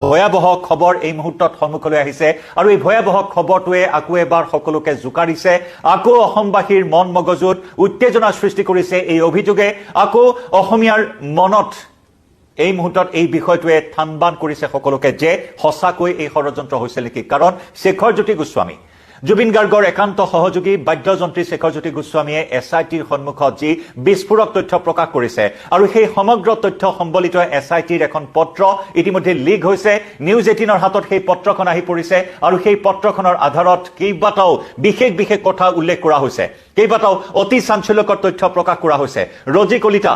ভয়াবহ খবৰ এই মুহূৰ্তত সন্মুখলৈ আহিছে আৰু এই ভয়াবহ খবৰটোৱে আকৌ এবাৰ সকলোকে জোকাৰিছে আকৌ অসমবাসীৰ মন মগজুত উত্তেজনা সৃষ্টি কৰিছে এই অভিযোগে আকৌ অসমীয়াৰ মনত এই মুহূৰ্তত এই বিষয়টোৱে থানবান কৰিছে সকলোকে যে সঁচাকৈ এই ষড়যন্ত্ৰ হৈছে নেকি কাৰণ শেখৰজ্যোতি গোস্বামী জুবিন গাৰ্গৰ একান্ত সহযোগী বাদ্যযন্ত্ৰী শেখৰজ্যোতি গোস্বামীয়ে এছআইটিৰ সন্মুখত যি বিস্ফোৰক তথ্য প্ৰকাশ কৰিছে আৰু সেই সমগ্ৰ তথ্য সম্বলিত এছআইটিৰ এখন পত্ৰ ইতিমধ্যে লিক হৈছে নিউজ 18ৰ হাতত সেই পত্ৰখন আহি পৰিছে আৰু সেই পত্ৰখনৰ আধাৰত কেইবাটাও বিশেষ কথা উল্লেখ কৰা হৈছে কেইবাটাও অতি চাঞ্চল্যকৰ তথ্য প্ৰকাশ কৰা হৈছে ৰজি কলিতা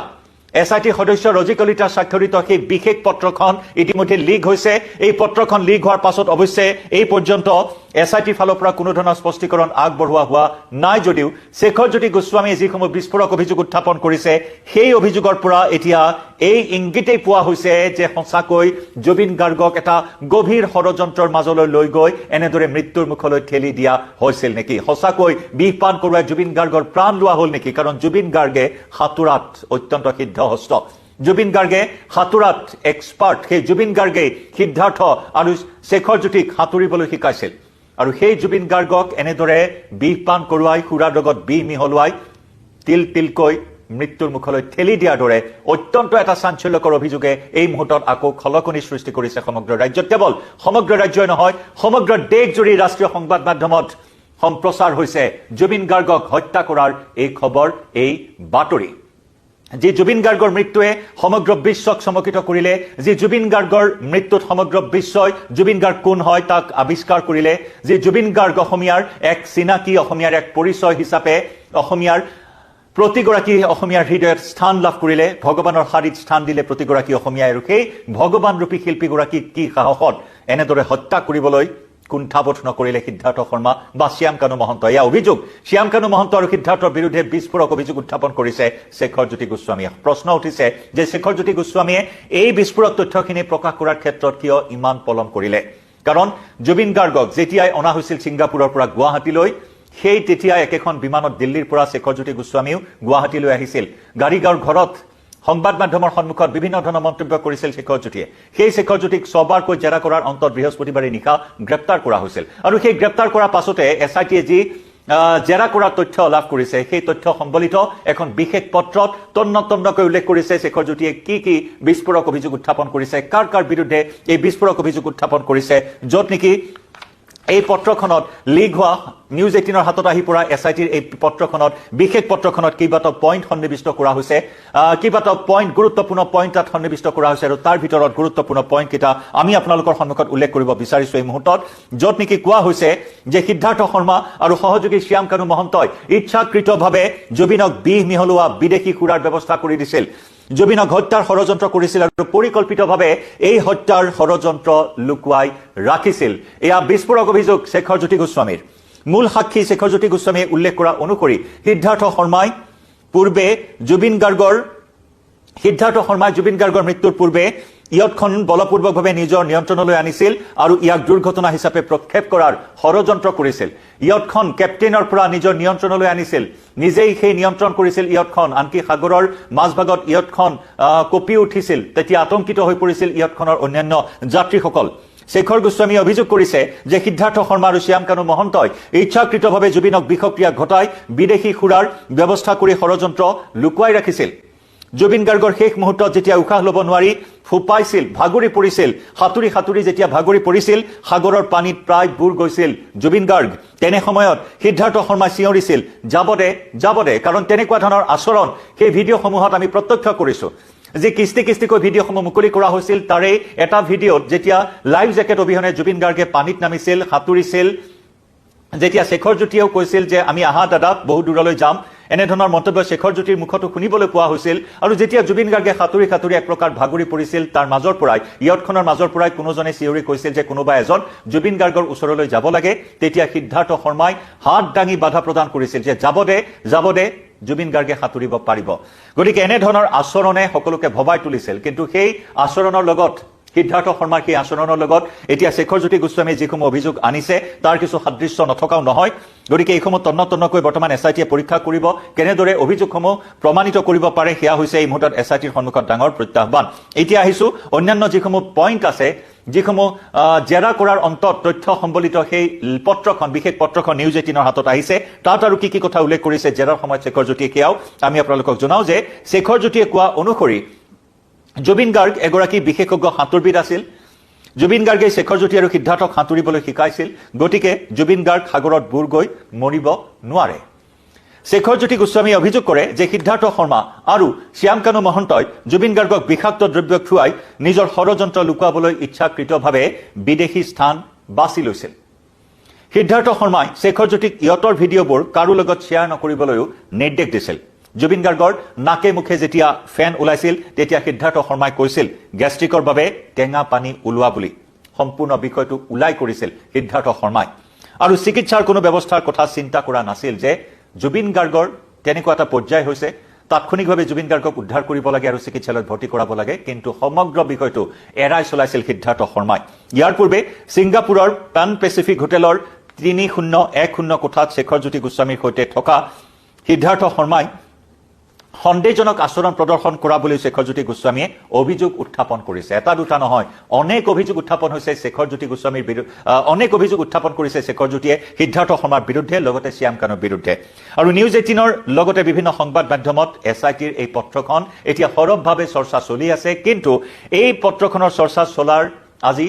এছআইটি সদস্য ৰজি কলিতা স্বাক্ষৰিত সেই বিশেষ পত্ৰখন ইতিমধ্যে লিক হৈছে এই পত্ৰখন লিক হোৱাৰ পাছত অৱশ্যে এই পৰ্যন্ত এছআইটিৰ ফালৰ পৰা কোনো ধৰণৰ স্পষ্টীকৰণ আগবঢ়োৱা হোৱা নাই যদিও শেখৰজ্যোতি গোস্বামীয়ে যিসমূহ বিস্ফোৰক অভিযোগ উত্থাপন কৰিছে সেই অভিযোগৰ পৰা এতিয়া এই ইংগিতেই পোৱা হৈছে যে সঁচাকৈ জুবিন গাৰ্গক এটা গভীৰ ষড়যন্ত্ৰৰ মাজলৈ লৈ গৈ এনেদৰে মৃত্যুৰ মুখলৈ ঠেলি দিয়া হৈছিল নেকি সঁচাকৈ বিষ পান কৰোৱাই জুবিন গাৰ্গৰ প্ৰাণ লোৱা হ'ল নেকি কাৰণ জুবিন গাৰ্গে সাঁতোৰাত অত্যন্ত সিদ্ধহস্ত জুবিন গাৰ্গে সাঁতোৰাত এক্সপাৰ্ট সেই জুবিন গাৰ্গে সিদ্ধাৰ্থ আৰু শেখৰজ্যোতিক সাঁতুৰিবলৈ শিকাইছিল আৰু সেই জুবিন গাৰ্গক এনেদৰে বিষ পান কৰোৱাই সুৰাৰ লগত বিষ মিহলোৱাই তিলকৈ মৃত্যুৰ মুখলৈ ঠেলি দিয়াৰ দৰে অত্যন্ত এটা চাঞ্চল্যকৰ অভিযোগে এই মুহূৰ্তত আকৌ খলকনি সৃষ্টি কৰিছে সমগ্ৰ ৰাজ্যত কেৱল সমগ্ৰ ৰাজ্যই নহয় সমগ্ৰ দেশজুৰি ৰাষ্ট্ৰীয় সংবাদ মাধ্যমত সম্প্ৰচাৰ হৈছে জুবিন গাৰ্গক হত্যা কৰাৰ এই খবৰ এই বাতৰি যি জুবিন গাৰ্গৰ মৃত্যুৱে সমগ্ৰ বিশ্বক চমকিত কৰিলে যি জুবিন গাৰ্গৰ মৃত্যুত সমগ্ৰ বিশ্বই জুবিন গাৰ্গ কোন হয় তাক আৱিষ্কাৰ কৰিলে যি জুবিন গাৰ্গ অসমীয়াৰ এক চিনাকি অসমীয়াৰ এক পৰিচয় হিচাপে অসমীয়াৰ প্ৰতিগৰাকী অসমীয়াৰ হৃদয়ত স্থান লাভ কৰিলে ভগৱানৰ শাৰীত স্থান দিলে প্ৰতিগৰাকী অসমীয়াই আৰু সেই ভগৱানৰূপী শিল্পীগৰাকীক কি সাহসত এনেদৰে হত্যা কৰিবলৈ কুণ্ঠাবোধ নকৰিলে সিদ্ধাৰ্থ শৰ্মা বা শ্যাম কানু মহন্ত এয়া অভিযোগ শ্যাম কানু মহন্ত আৰু সিদ্ধাৰ্থৰ বিৰুদ্ধে বিস্ফোৰক অভিযোগ উত্থাপন কৰিছে শেখৰজ্যোতি গোস্বামীয়ে প্ৰশ্ন উঠিছে যে শেখৰজ্যোতি গোস্বামীয়ে এই বিস্ফোৰক তথ্যখিনি প্ৰকাশ কৰাৰ ক্ষেত্ৰত কিয় ইমান পলম কৰিলে কাৰণ জুবিন গাৰ্গক যেতিয়াই অনা হৈছিল ছিংগাপুৰৰ পৰা গুৱাহাটীলৈ সেই তেতিয়াই একেখন বিমানত দিল্লীৰ পৰা শেখৰজ্যোতি গোস্বামীও গুৱাহাটীলৈ আহিছিল গাড়ীগাঁৱৰ ঘৰত সংবাদ মাধ্যমৰ সন্মুখত বিভিন্ন ধৰণৰ মন্তব্য কৰিছিল শেখৰজ্যোতিয়ে সেই শেখৰজ্যোতিক ছবাৰকৈ জেৰা কৰাৰ অন্তত বৃহস্পতিবাৰে নিশা গ্ৰেপ্তাৰ কৰা হৈছিল আৰু সেই গ্ৰেপ্তাৰ কৰাৰ পাছতে এছআইটিয়ে যি জেৰা কৰাৰ তথ্য লাভ কৰিছে সেই তথ্য সম্বলিত এখন বিশেষ পত্ৰত তন্নতন্নকৈ উল্লেখ কৰিছে শেখৰজ্যোতিয়ে কি বিস্ফোৰক অভিযোগ উত্থাপন কৰিছে কাৰ বিৰুদ্ধে এই বিস্ফোৰক অভিযোগ উত্থাপন কৰিছে য'ত নেকি এই পত্ৰখনত লিক হোৱা নিউজ 18ৰ হাতত আহি পৰা এছআইটিৰ এই পত্ৰখনত বিশেষ পত্ৰখনত কেইবাটাও পইণ্ট সন্নিৱিষ্ট কৰা হৈছে কেইবাটাও পইণ্ট গুৰুত্বপূৰ্ণ পইণ্ট তাত সন্নিৱিষ্ট কৰা হৈছে আৰু তাৰ ভিতৰত গুৰুত্বপূৰ্ণ পইণ্ট কেইটা আমি আপোনালোকৰ সন্মুখত উল্লেখ কৰিব বিচাৰিছো এই মুহূৰ্তত য'ত নেকি কোৱা হৈছে যে সিদ্ধাৰ্থ শৰ্মা আৰু সহযোগী শ্যাম কানু মহন্তই ইচ্ছাকৃতভাৱে জুবিনক বিষ মিহলোৱা বিদেশী সুৰাৰ ব্যৱস্থা কৰি দিছিল জুবিনক হত্যাৰ ষড়যন্ত্ৰ কৰিছিল আৰু পৰিকল্পিতভাৱে এই হত্যাৰ ষড়যন্ত্ৰ লুকুৱাই ৰাখিছিল এয়া বিস্ফোৰক অভিযোগ শেখৰজ্যোতি গোস্বামীৰ মূল সাক্ষী শেখৰজ্যোতি গোস্বামীয়ে উল্লেখ কৰা অনুসৰি সিদ্ধাৰ্থ শৰ্মাই জুবিন গাৰ্গৰ মৃত্যুৰ পূৰ্বে ইয়টখন বলপূৰ্বকভাৱে নিজৰ নিয়ন্ত্ৰণলৈ আনিছিল আৰু ইয়াক দুৰ্ঘটনা হিচাপে প্ৰক্ষেপ কৰাৰ ষড়যন্ত্ৰ কৰিছিল ইয়টখন কেপ্টেইনৰ পৰা নিজৰ নিয়ন্ত্ৰণলৈ আনিছিল নিজেই সেই নিয়ন্ত্ৰণ কৰিছিল ইয়টখন আনকি সাগৰৰ মাজভাগত ইয়টখন কঁপি উঠিছিল তেতিয়া আতংকিত হৈ পৰিছিল ইয়টখনৰ অন্যান্য যাত্ৰীসকল শেখৰ গোস্বামীয়ে অভিযোগ কৰিছে যে সিদ্ধাৰ্থ শৰ্মা আৰু শ্যাম কানু মহন্তই ইচ্ছাকৃতভাৱে জুবিনক বিষক্ৰিয়া ঘটাই বিদেশী সুৰাৰ ব্যৱস্থা কৰি ষড়যন্ত্ৰ লুকুৱাই ৰাখিছিল জুবিন গাৰ্গৰ শেষ মুহূৰ্তত যেতিয়া উশাহ ল'ব নোৱাৰি ফুপাইছিল ভাগৰি পৰিছিল সাঁতুৰি যেতিয়া ভাগৰি পৰিছিল সাগৰৰ পানীত প্ৰায় বুৰ গৈছিল জুবিন গাৰ্গ তেনে সময়ত সিদ্ধাৰ্থ শৰ্মাই চিঞৰিছিল যাব দে কাৰণ তেনেকুৱা ধৰণৰ আচৰণ সেই ভিডিঅ'সমূহত আমি প্ৰত্যক্ষ কৰিছো যি কিস্তিকৈ ভিডিঅ'সমূহ মুকলি কৰা হৈছিল তাৰে এটা ভিডিঅ'ত যেতিয়া লাইফ জেকেট অবিহনে জুবিন গাৰ্গে পানীত নামিছিল সাঁতুৰিছিল যেতিয়া শেখৰজ্যোতিয়েও কৈছিল যে আমি আহা দাদা বহু দূৰলৈ যাম এনেধৰণৰ মন্তব্য শেখৰজ্যোতিৰ মুখতো শুনিবলৈ পোৱা হৈছিল আৰু যেতিয়া জুবিন গাৰ্গে সাঁতুৰি এক প্ৰকাৰ ভাগৰি পৰিছিল তাৰ মাজৰ পৰাই ইয়টখনৰ মাজৰ পৰাই কোনোজনে চিঞৰি কৈছিল যে কোনোবা এজন জুবিন গাৰ্গৰ ওচৰলৈ যাব লাগে তেতিয়া সিদ্ধাৰ্থ শৰ্মাই হাত দাঙি বাধা প্ৰদান কৰিছিল যে যাব দে জুবিন গাৰ্গে সাঁতুৰিব পাৰিব গতিকে এনেধৰণৰ আচৰণে সকলোকে ভবাই তুলিছিল কিন্তু সেই আচৰণৰ লগত সিদ্ধাৰ্থ শৰ্মাৰ সেই আচৰণৰ লগত এতিয়া শেখৰজ্যোতি গোস্বামীয়ে যিসমূহ অভিযোগ আনিছে তাৰ কিছু সাদৃশ্য নথকাও নহয় গতিকে এইসমূহ তন্নতন্নকৈ বৰ্তমান এছআইটিয়ে পৰীক্ষা কৰিব কেনেদৰে অভিযোগসমূহ প্ৰমাণিত কৰিব পাৰে সেয়া হৈছে এই মুহূৰ্তত এছআইটিৰ সন্মুখত ডাঙৰ প্ৰত্যাহ্বান এতিয়া আহিছো অন্যান্য যিসমূহ পইণ্ট আছে যিসমূহ জেৰা কৰাৰ অন্তত তথ্য সম্বলিত সেই পত্ৰখন বিশেষ পত্ৰখন নিউজ 18ৰ হাতত আহিছে তাত আৰু কি কথা উল্লেখ কৰিছে জেৰাৰ সময়ত শেখৰজ্যোতিয়ে সেয়াও আমি আপোনালোকক জনাও যে শেখৰজ্যোতিয়ে কোৱা অনুসৰি জুবিন গাৰ্গ এগৰাকী বিশেষজ্ঞ সাঁতোৰবিদ আছিল জুবিন গাৰ্গে শেখৰজ্যোতি আৰু সিদ্ধাৰ্থক সাঁতুৰিবলৈ শিকাইছিল গতিকে জুবিন গাৰ্গ সাগৰত বুৰ গৈ মৰিব নোৱাৰে শেখৰজ্যোতি গোস্বামীয়ে অভিযোগ কৰে যে সিদ্ধাৰ্থ শৰ্মা আৰু শ্যাম কানু মহন্তই জুবিন গাৰ্গক বিষাক্ত দ্ৰব্য খুৱাই নিজৰ ষড়যন্ত্ৰ লুকুৱাবলৈ ইচ্ছাকৃতভাৱে বিদেশী স্থান বাছি লৈছিল সিদ্ধাৰ্থ শৰ্মাই শেখৰজ্যোতিক ইয়তৰ ভিডিঅ'বোৰ কাৰো লগত শ্বেয়াৰ নকৰিবলৈও নিৰ্দেশ দিছিল জুবিন গাৰ্গৰ নাকে মুখে যেতিয়া ফেন ওলাইছিল তেতিয়া সিদ্ধাৰ্থ শৰ্মাই কৈছিল গেষ্ট্ৰিকৰ বাবে টেঙা পানী ওলোৱা বুলি সম্পূৰ্ণ বিষয়টো উলাই কৰিছিল সিদ্ধাৰ্থ শৰ্মাই আৰু চিকিৎসাৰ কোনো ব্যৱস্থাৰ কথা চিন্তা কৰা নাছিল যে জুবিন গাৰ্গৰ তেনেকুৱা এটা পৰ্যায় হৈছে তাৎক্ষণিকভাৱে জুবিন গাৰ্গক উদ্ধাৰ কৰিব লাগে আৰু চিকিৎসালয়ত ভৰ্তি কৰাব লাগে কিন্তু সমগ্ৰ বিষয়টো এৰাই চলাইছিল সিদ্ধাৰ্থ শৰ্মাই ইয়াৰ পূৰ্বে ছিংগাপুৰৰ পেন পেচিফিক হোটেলৰ 3010 কোঠাত শেখৰজ্যোতি গোস্বামীৰ সৈতে থকা সিদ্ধাৰ্থ শৰ্মাই সন্দেহজনক আচৰণ প্ৰদৰ্শন কৰা বুলি শেখৰজ্যোতি গোস্বামীয়ে অভিযোগ উত্থাপন কৰিছে এটা দুটা নহয় অনেক অভিযোগ উত্থাপন হৈছে শেখৰজ্যোতি গোস্বামীৰ অনেক অভিযোগ উত্থাপন কৰিছে শেখৰজ্যোতিয়ে সিদ্ধাৰ্থ শৰ্মাৰ বিৰুদ্ধে লগতে শ্যাম কানুৰ বিৰুদ্ধে আৰু নিউজ 18ৰ লগতে বিভিন্ন সংবাদ মাধ্যমত এছআইটিৰ এই পত্ৰখন এতিয়া সৰবভাৱে চৰ্চা চলি আছে কিন্তু এই পত্ৰখনৰ চৰ্চা চলাৰ আজি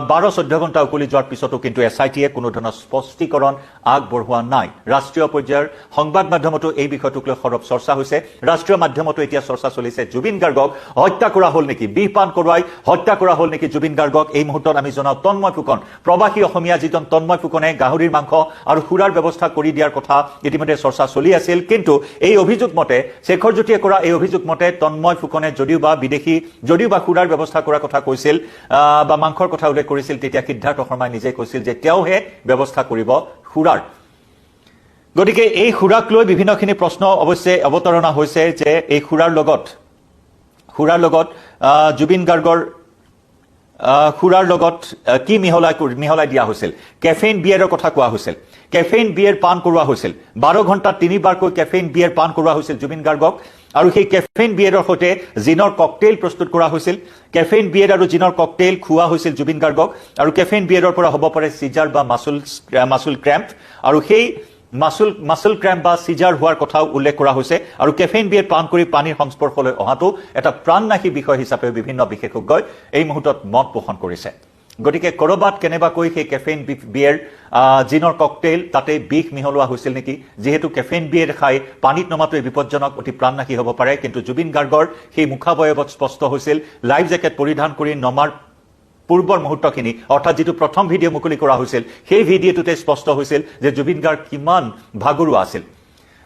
12-14 ঘণ্টা উকলি যোৱাৰ পিছতো কিন্তু এছআইটিয়ে কোনো ধৰণৰ স্পষ্টীকৰণ আগবঢ়োৱা নাই ৰাষ্ট্ৰীয় পৰ্যায়ৰ সংবাদ মাধ্যমতো এই বিষয়টোক লৈ সৰব চৰ্চা হৈছে ৰাষ্ট্ৰীয় মাধ্যমতো এতিয়া চৰ্চা চলিছে জুবিন গাৰ্গক হত্যা কৰা হ'ল নেকি বিহপান কৰোৱাই হত্যা কৰা হ'ল নেকি জুবিন গাৰ্গক এই মুহূৰ্তত আমি জনাও তন্ময় ফুকন প্ৰবাসী অসমীয়া যিজন তন্ময় ফুকনে গাহৰিৰ মাংস আৰু সুৰাৰ ব্যৱস্থা কৰি দিয়াৰ কথা ইতিমধ্যে চৰ্চা চলি আছিল কিন্তু এই অভিযোগ মতে শেখৰজ্যোতিয়ে কৰা এই অভিযোগ মতে তন্ময় ফুকনে যদিও বা সুৰাৰ ব্যৱস্থা কৰাৰ কথা কৈছিল বা মাংসৰ কথা উল্লেখ কৰিছিল তেতিয়া সিদ্ধাৰ্থ শৰ্মাই নিজে কৈছিল যে তেওঁহে ব্যৱস্থা কৰিব সুৰাৰ গতিকে এই সুৰাক লৈ বিভিন্নখিনি প্ৰশ্ন অৱশ্যে অৱতাৰণা হৈছে যে এই সুৰাৰ লগত জুবিন গাৰ্গৰ সুৰাৰ লগত কি মিহলাই দিয়া হৈছিল কেফেইন বিয়েৰৰ কথা কোৱা হৈছিল কেফেইন বিয়েৰ পান কৰোৱা হৈছিল 12 ঘণ্টাত 3বাৰকৈ কেফেইন বিয়েৰ পান কৰোৱা হৈছিল জুবিন গাৰ্গক আৰু সেই কেফেইন বিয়েৰৰ সৈতে জিনৰ ককটেইল প্ৰস্তুত কৰা হৈছিল কেফেইন বিয়েৰ আৰু জিনৰ ককটেইল খোৱা হৈছিল জুবিন গাৰ্গক আৰু কেফেইন বিয়েৰৰ পৰা হ'ব পাৰে সিজাৰ বা মাসুল ক্ৰেম্প আৰু সেই মাসুল ক্ৰেম্প বা সিজাৰ হোৱাৰ কথাও উল্লেখ কৰা হৈছে আৰু কেফেইন বিয়েৰ পান কৰি পানীৰ সংস্পৰ্শলৈ অহাটো এটা প্ৰাণনাশী বিষয় হিচাপে বিভিন্ন বিশেষজ্ঞই এই মুহূৰ্তত মত পোষণ কৰিছে গতিকে কৰবাত কেনেবাকৈ সেই কেফেইন বিয়েৰ জিনৰ ককটেইল তাতে বিষ মিহলোৱা হৈছিল নেকি যেহেতু কেফেইন বিয়েৰ খাই পানীত নমাটোৱে বিপজ্জনক অতি প্ৰাণনাশী হ'ব পাৰে কিন্তু জুবিন গাৰ্গৰ সেই মুখাবয়ৱত স্পষ্ট হৈছিল লাইফ জেকেট পৰিধান কৰি নমাৰ পূৰ্বৰ মুহূৰ্তখিনি অৰ্থাৎ যিটো প্ৰথম ভিডিঅ' মুকলি কৰা হৈছিল সেই ভিডিঅ'টোতে স্পষ্ট হৈছিল যে জুবিন গাৰ্গ কিমান ভাগৰুৱা আছিল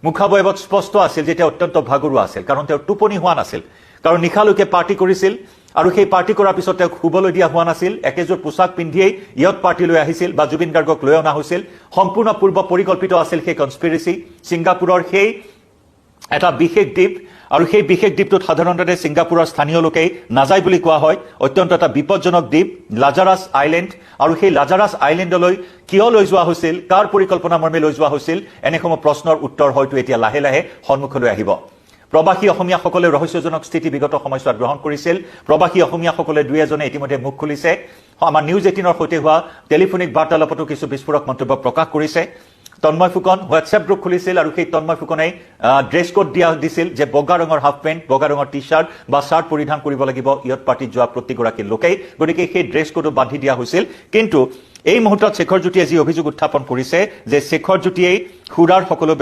মুখাবয়ৱত স্পষ্ট আছিল যে তেওঁ অত্যন্ত ভাগৰুৱা আছিল কাৰণ তেওঁৰ টোপনি হোৱা নাছিল কাৰণ নিশালৈকে পাৰ্টি কৰিছিল আৰু সেই পাৰ্টি কৰাৰ পিছত তেওঁক শুবলৈ দিয়া হোৱা নাছিল একেযোৰ পোছাক পিন্ধিয়েই ইয়ত পাৰ্টি লৈ আহিছিল বা জুবিন গাৰ্গক লৈ অনা হৈছিল সম্পূৰ্ণ পূৰ্ব পৰিকল্পিত আছিল সেই কনস্পিৰেচি ছিংগাপুৰৰ সেই এটা বিশেষ দ্বীপ আৰু সেই বিশেষ দ্বীপটোত সাধাৰণতে ছিংগাপুৰৰ স্থানীয় লোকেই নাযায় বুলি কোৱা হয় অত্যন্ত এটা বিপজ্জনক দ্বীপ লাজাৰাছ আইলেণ্ড আৰু সেই লাজাৰাছ আইলেণ্ডলৈ কিয় লৈ যোৱা হৈছিল কাৰ পৰিকল্পনা মৰ্মে লৈ যোৱা হৈছিল এনেসমূহ প্ৰশ্নৰ উত্তৰ হয়তো এতিয়া লাহে লাহে সন্মুখলৈ আহিব প্ৰবাসী অসমীয়াসকলে ৰহস্যজনক স্থিতি বিগত সময়ছোৱাত গ্ৰহণ কৰিছিল প্ৰবাসী অসমীয়াসকলে দুই এজনে ইতিমধ্যে মুখ খুলিছে আমাৰ নিউজ 18ৰ সৈতে হোৱা টেলিফোনিক বাৰ্তালাপতো কিছু বিস্ফোৰক মন্তব্য প্ৰকাশ কৰিছে তন্ময় ফুকন হোৱাটছএপ গ্ৰুপ খুলিছিল আৰু সেই তন্ময় ফুকনে ড্ৰেছ কোড দিছিল যে বগা ৰঙৰ হাফ পেণ্ট বগা ৰঙৰ টি চাৰ্ট বা চাৰ্ট পৰিধান কৰিব লাগিব ইয়ত পাৰ্টিত যোৱা প্ৰতিগৰাকী লোকেই গতিকে সেই ড্ৰেছ কোডো বান্ধি দিয়া হৈছিল কিন্তু এই মুহূৰ্তত শেখৰজ্যোতিয়ে যি অভিযোগ উত্থাপন কৰিছে যে শেখৰজ্যোতিয়ে সুৰাৰ সকলো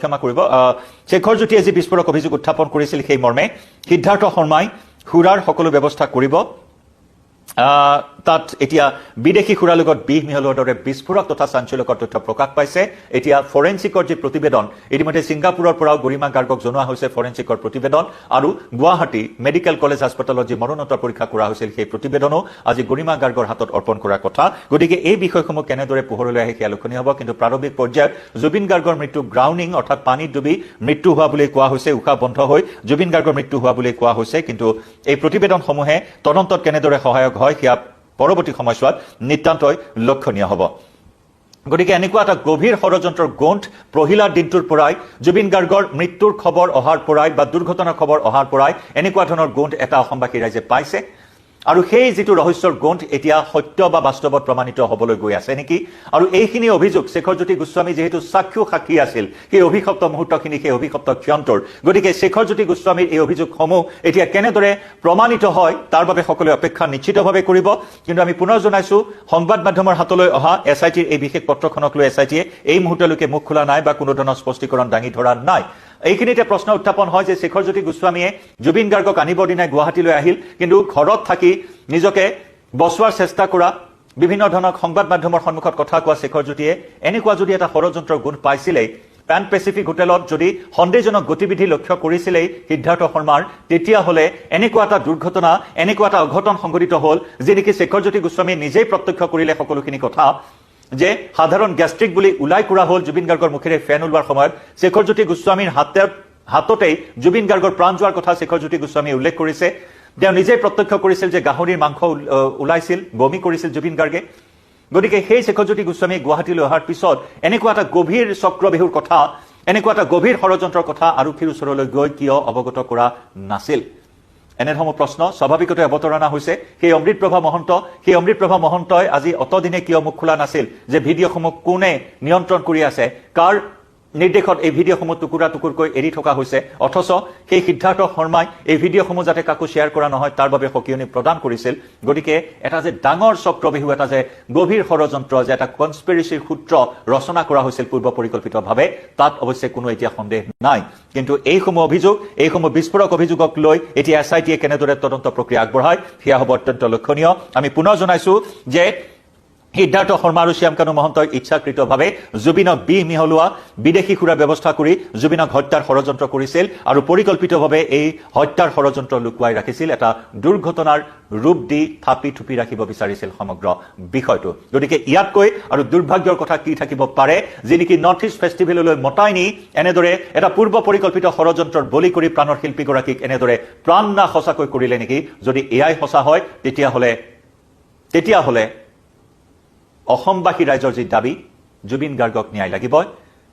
ক্ষমা কৰিব শেখৰজ্যোতিয়ে যি বিস্ফোৰক অভিযোগ উত্থাপন কৰিছিল সেই মৰ্মে সিদ্ধাৰ্থ শৰ্মাই সুৰাৰ সকলো ব্যৱস্থা কৰিব তাত এতিয়া বিদেশী সুৰাৰ লগত বিষ মিহলোৱাৰ দৰে বিস্ফোৰক তথা চাঞ্চল্যকৰ তথ্য প্ৰকাশ পাইছে এতিয়া ফৰেনচিকৰ যি প্ৰতিবেদন ইতিমধ্যে ছিংগাপুৰৰ পৰাও গৰিমা গাৰ্গক জনোৱা হৈছে ফৰেনচিকৰ প্ৰতিবেদন আৰু গুৱাহাটী মেডিকেল কলেজ হাস্পতালত যি মৰণোত্তৰ পৰীক্ষা কৰা হৈছিল সেই প্ৰতিবেদনো আজি গৰিমা গাৰ্গৰ হাতত অৰ্পণ কৰাৰ কথা গতিকে এই বিষয়সমূহ কেনেদৰে পোহৰলৈ আহে সেয়া লক্ষণীয় হ'ব কিন্তু প্ৰাৰম্ভিক পৰ্যায়ত জুবিন গাৰ্গৰ মৃত্যু গ্ৰাউণ্ডিং অৰ্থাৎ পানীত ডুবি মৃত্যু হোৱা বুলি কোৱা হৈছে উশাহ বন্ধ হৈ জুবিন গাৰ্গৰ মৃত্যু হোৱা বুলি কোৱা হৈছে কিন্তু এই প্ৰতিবেদনসমূহে তদন্তত কেনেদৰে সহায়ক হয় সেয়া পৰৱৰ্তী সময়ছোৱাত নিতান্তই লক্ষণীয় হ'ব গতিকে এনেকুৱা এটা গভীৰ ষড়যন্ত্ৰৰ গোন্ধ পহিলাৰ দিনটোৰ পৰাই জুবিন গাৰ্গৰ মৃত্যুৰ খবৰ অহাৰ পৰাই বা দুৰ্ঘটনাৰ খবৰ অহাৰ পৰাই এনেকুৱা ধৰণৰ গোন্ধ এটা অসমবাসী ৰাইজে পাইছে আৰু সেই যিটো ৰহস্যৰ গোন্ধ এতিয়া সত্য বা বাস্তৱত প্ৰমাণিত হ'বলৈ গৈ আছে নেকি আৰু এইখিনি অভিযোগ শেখৰজ্যোতি গোস্বামী যেহেতু সাক্ষী আছিল সেই অভিশপ্ত মুহূৰ্তখিনি সেই অভিশপ্ত ক্ষণটোৰ গতিকে শেখৰজ্যোতি গোস্বামীৰ এই অভিযোগসমূহ এতিয়া কেনেদৰে প্ৰমাণিত হয় তাৰ বাবে সকলোৱে অপেক্ষা নিশ্চিতভাৱে কৰিব কিন্তু আমি পুনৰ জনাইছো সংবাদ মাধ্যমৰ হাতলৈ অহা এছআইটিৰ এই বিশেষ পত্ৰখনক লৈ এছআইটিয়ে এই মুহূৰ্তলৈকে মুখ খোলা নাই বা কোনো ধৰণৰ স্পষ্টীকৰণ দাঙি ধৰা নাই এইখিনিতে প্ৰশ্ন উত্থাপন হয় যে শেখৰজ্যোতি গোস্বামীয়ে জুবিন গাৰ্গক আনিবৰ দিনাই গুৱাহাটীলৈ আহিল কিন্তু ঘৰত থাকি নিজকে বচোৱাৰ চেষ্টা কৰা বিভিন্ন ধৰণৰ সংবাদ মাধ্যমৰ সন্মুখত কথা কোৱা শেখৰজ্যোতিয়ে এনেকুৱা যদি এটা ষড়যন্ত্ৰৰ গুণ পাইছিলেই পেন পেচিফিক হোটেলত যদি সন্দেহজনক গতিবিধি লক্ষ্য কৰিছিলেই সিদ্ধাৰ্থ শৰ্মাৰ তেতিয়াহ'লে এনেকুৱা এটা দুৰ্ঘটনা এনেকুৱা এটা অঘটন সংঘটিত হ'ল যি নেকি শেখৰজ্যোতি গোস্বামীয়ে নিজেই প্ৰত্যক্ষ কৰিলে সকলোখিনি কথা যে সাধাৰণ গ্যাস্ট্ৰিক বুলি উলাই কৰা হ'ল জুবিন গাৰ্গৰ মুখেৰে ফেন ওলোৱাৰ সময়ত শেখৰজ্যোতি গোস্বামীৰ হাততেই জুবিন গাৰ্গৰ প্ৰাণ যোৱাৰ কথা শেখৰজ্যোতি গোস্বামীয়ে উল্লেখ কৰিছে তেওঁ নিজেই প্ৰত্যক্ষ কৰিছিল যে গাহৰিৰ মাংস ওলাইছিল বমি কৰিছিল জুবিন গাৰ্গে গতিকে সেই শেখৰজ্যোতি গোস্বামী গুৱাহাটীলৈ অহাৰ পিছত এনেকুৱা এটা গভীৰ চক্ৰবেহুৰ কথা এনেকুৱা এটা গভীৰ ষড়যন্ত্ৰৰ কথা আৰক্ষীৰ ওচৰলৈ গৈ কিয় অৱগত কৰা নাছিল এনেধৰণৰ প্ৰশ্ন স্বাভাৱিকতে অৱতৰণা হৈছে সেই অমৃতপ্ৰভা মহন্তই আজি অতদিনে কিয় মুখ খোলা নাছিল যে ভিডিঅ'সমূহ কোনে নিয়ন্ত্ৰণ কৰি আছে কাৰ নিৰ্দেশত এই ভিডিঅ'সমূহ টুকুৰা টুকুৰকৈ এৰি থকা হৈছে অথচ সেই সিদ্ধাৰ্থ শৰ্মাই এই ভিডিঅ'সমূহ যাতে কাকো শ্বেয়াৰ কৰা নহয় তাৰ বাবে সকিয়নি প্ৰদান কৰিছিল গতিকে এটা যে ডাঙৰ চক্ৰবেহু এটা যে গভীৰ ষড়যন্ত্ৰ যে এটা কনস্পিৰেচিৰ সূত্ৰ ৰচনা কৰা হৈছিল পূৰ্ব পৰিকল্পিতভাৱে তাত অৱশ্যে কোনো এতিয়া সন্দেহ নাই কিন্তু এইসমূহ বিস্ফোৰক অভিযোগক লৈ এতিয়া এছআইটিয়ে কেনেদৰে তদন্ত প্ৰক্ৰিয়া আগবঢ়ায় সেয়া হ'ব অত্যন্ত লক্ষণীয় আমি পুনৰ জনাইছো যে সিদ্ধাৰ্থ শৰ্মা আৰু শ্যামকানু মহন্তই ইচ্ছাকৃতভাৱে জুবিনক বিষ মিহলোৱা বিদেশী সুৰা ব্যৱস্থা কৰি জুবিনক হত্যাৰ ষড়যন্ত্ৰ কৰিছিল আৰু পৰিকল্পিতভাৱে এই হত্যাৰ ষড়যন্ত্ৰ লুকুৱাই ৰাখিছিল এটা দুৰ্ঘটনাৰ ৰূপ দি থাপি থুপি ৰাখিব বিচাৰিছিল সমগ্ৰ বিষয়টো গতিকে ইয়াতকৈ আৰু দুৰ্ভাগ্যৰ কথা কি থাকিব পাৰে যি নেকি নৰ্থ ইষ্ট ফেষ্টিভেললৈ মতাই নি এনেদৰে এটা পূৰ্ব পৰিকল্পিত ষড়যন্ত্ৰৰ বলি কৰি প্ৰাণৰ শিল্পীগৰাকীক এনেদৰে প্ৰাণনাশ সঁচাকৈ কৰিলে নেকি যদি এয়াই সঁচা হয় তেতিয়াহ'লে অসমবাসী ৰাইজৰ যি দাবী জুবিন গাৰ্গক ন্যায় লাগিবই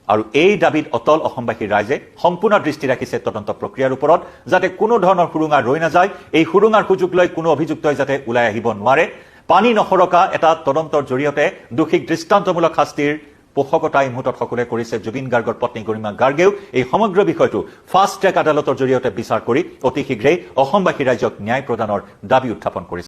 আৰু এই দাবীত অটল অসমবাসী ৰাইজে সম্পূৰ্ণ দৃষ্টি ৰাখিছে তদন্ত প্ৰক্ৰিয়াৰ ওপৰত যাতে কোনো ধৰণৰ সুৰুঙা ৰৈ নাযায় এই সুৰুঙাৰ সুযোগ লৈ কোনো অভিযুক্তই যাতে ওলাই আহিব নোৱাৰে পানী নসৰকা এটা তদন্তৰ জৰিয়তে দোষীক দৃষ্টান্তমূলক শাস্তিৰ পোষকতা এই মুহূৰ্তত সকলোৱে কৰিছে জুবিন গাৰ্গৰ পত্নী গৰিমা গাৰ্গেও এই সমগ্ৰ বিষয়টো ফাষ্ট ট্ৰেক আদালতৰ জৰিয়তে বিচাৰ কৰি অতি শীঘ্ৰেই অসমবাসী ৰাইজক ন্যায় প্ৰদানৰ দাবী উত্থাপন কৰিছে